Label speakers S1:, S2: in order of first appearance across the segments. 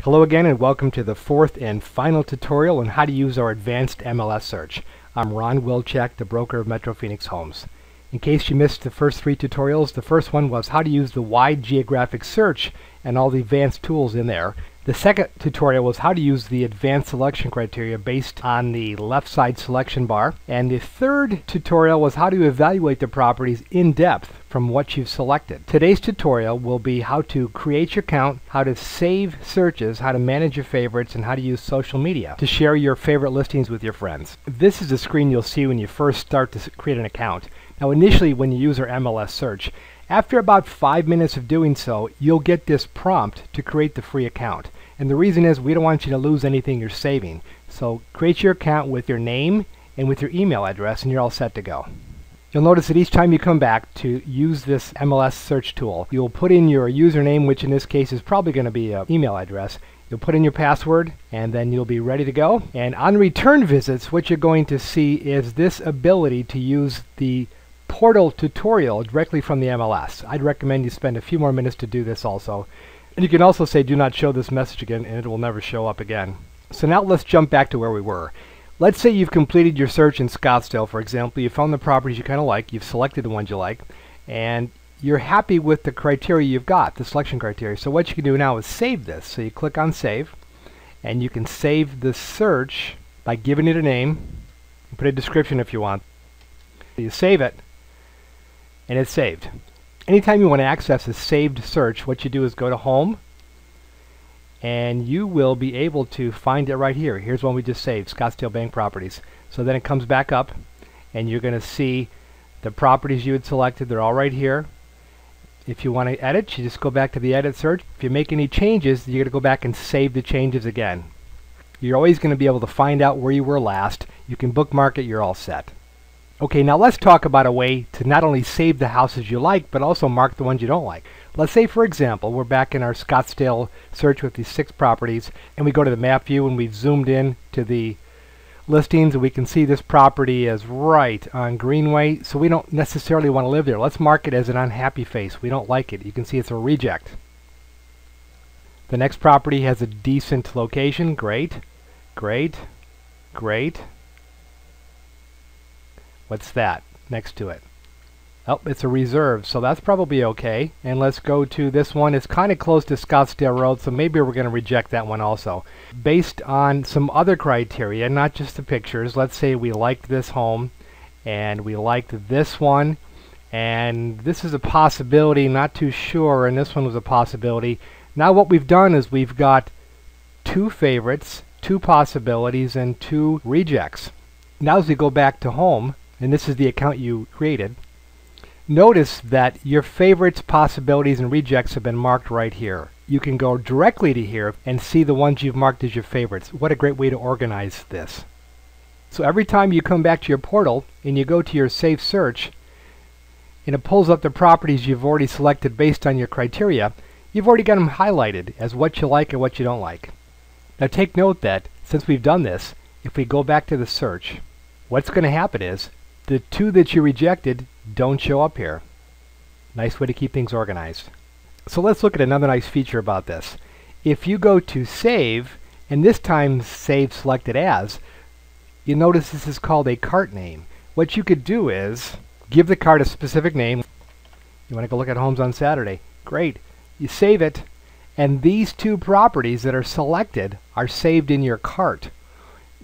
S1: Hello again and welcome to the fourth and final tutorial on how to use our advanced MLS search. I'm Ron Wilczek, the broker of Metro Phoenix Homes. In case you missed the first three tutorials, the first one was how to use the wide geographic search and all the advanced tools in there. The second tutorial was how to use the advanced selection criteria based on the left side selection bar. And the third tutorial was how to evaluate the properties in depth from what you've selected. Today's tutorial will be how to create your account, how to save searches, how to manage your favorites, and how to use social media to share your favorite listings with your friends. This is the screen you'll see when you first start to create an account. Now initially when you use our MLS search, after about 5 minutes of doing so, you'll get this prompt to create the free account. And the reason is we don't want you to lose anything you're saving. So create your account with your name and with your email address and you're all set to go. You'll notice that each time you come back to use this MLS search tool, you'll put in your username, which in this case is probably going to be an email address. You'll put in your password and then you'll be ready to go. And on return visits, what you're going to see is this ability to use the portal tutorial directly from the MLS. I'd recommend you spend a few more minutes to do this also. And you can also say do not show this message again and it will never show up again. So now let's jump back to where we were. Let's say you've completed your search in Scottsdale, for example. You found the properties you kind of like, you've selected the ones you like, and you're happy with the criteria you've got, the selection criteria. So what you can do now is save this. So you click on save, and you can save the search by giving it a name, and put a description if you want. You save it, and it's saved. Anytime you want to access a saved search, what you do is go to Home, and you will be able to find it right here. Here's one we just saved, Scottsdale Bank Properties. So then it comes back up, and you're going to see the properties you had selected. They're all right here. If you want to edit, you just go back to the Edit search. If you make any changes, you're going to go back and save the changes again. You're always going to be able to find out where you were last. You can bookmark it. You're all set. Okay, now let's talk about a way to not only save the houses you like, but also mark the ones you don't like. Let's say, for example, we're back in our Scottsdale search with these 6 properties, and we go to the map view and we've zoomed in to the listings, and we can see this property is right on Greenway, so we don't necessarily want to live there. Let's mark it as an unhappy face. We don't like it. You can see it's a reject. The next property has a decent location. Great, great, great. What's that next to it? Oh, it's a reserve, so that's probably okay. And let's go to this one. It's kind of close to Scottsdale Road, so maybe we're going to reject that one also. Based on some other criteria, not just the pictures, let's say we liked this home, and we liked this one, and this is a possibility, not too sure, and this one was a possibility. Now what we've done is we've got 2 favorites, 2 possibilities, and 2 rejects. Now as we go back to Home, and this is the account you created, notice that your favorites, possibilities, and rejects have been marked right here. You can go directly to here and see the ones you've marked as your favorites. What a great way to organize this. So every time you come back to your portal and you go to your Save Search, and it pulls up the properties you've already selected based on your criteria, you've already got them highlighted as what you like and what you don't like. Now take note that since we've done this, if we go back to the search, what's going to happen is the 2 that you rejected don't show up here. Nice way to keep things organized. So let's look at another nice feature about this. If you go to Save, and this time Save Selected As, you notice this is called a cart name. What you could do is give the cart a specific name. You want to go look at homes on Saturday. Great. You save it, and these 2 properties that are selected are saved in your cart.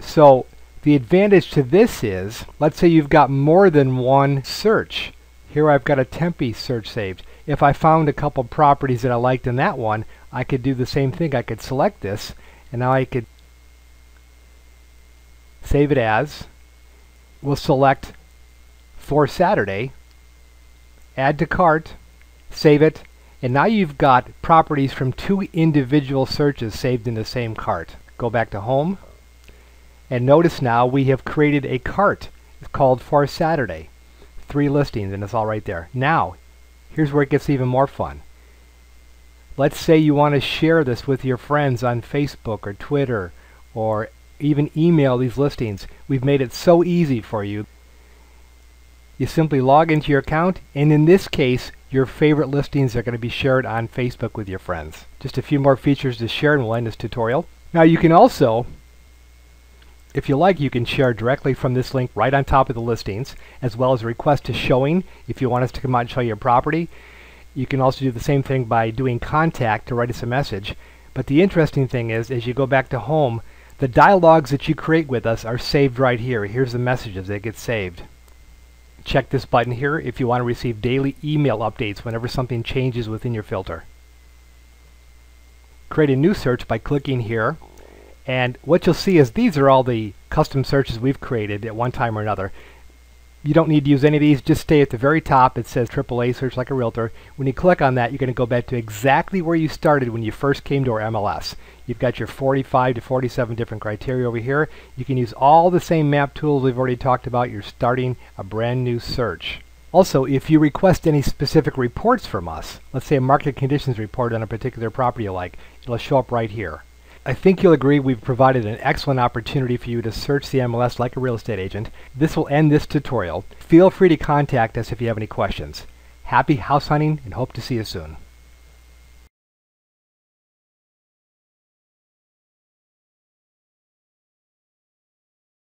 S1: So the advantage to this is, let's say you've got more than one search. Here I've got a Tempe search saved. If I found a couple properties that I liked in that one, I could do the same thing. I could select this, and now I could save it as. We'll select for Saturday, add to cart, save it, and now you've got properties from 2 individual searches saved in the same cart. Go back to Home. And notice now we have created a cart. It's called For Saturday. 3 listings, and it's all right there. Now, here's where it gets even more fun. Let's say you want to share this with your friends on Facebook or Twitter, or even email these listings. We've made it so easy for you. You simply log into your account, and in this case, your favorite listings are going to be shared on Facebook with your friends. Just a few more features to share and we'll end this tutorial. Now you can also, if you like, you can share directly from this link right on top of the listings, as well as a request to showing if you want us to come out and show your property. You can also do the same thing by doing contact to write us a message. But the interesting thing is, as you go back to home, the dialogues that you create with us are saved right here. Here's the messages that get saved. Check this button here if you want to receive daily email updates whenever something changes within your filter. Create a new search by clicking here, and what you'll see is these are all the custom searches we've created at one time or another. You don't need to use any of these, just stay at the very top. It says AAA Search Like a Realtor. When you click on that, you're going to go back to exactly where you started when you first came to our MLS. You've got your 45 to 47 different criteria over here. You can use all the same map tools we've already talked about. You're starting a brand new search. Also, if you request any specific reports from us, let's say a market conditions report on a particular property you like, it'll show up right here. I think you'll agree we've provided an excellent opportunity for you to search the MLS like a real estate agent. This will end this tutorial. Feel free to contact us if you have any questions. Happy house hunting and hope to see you soon.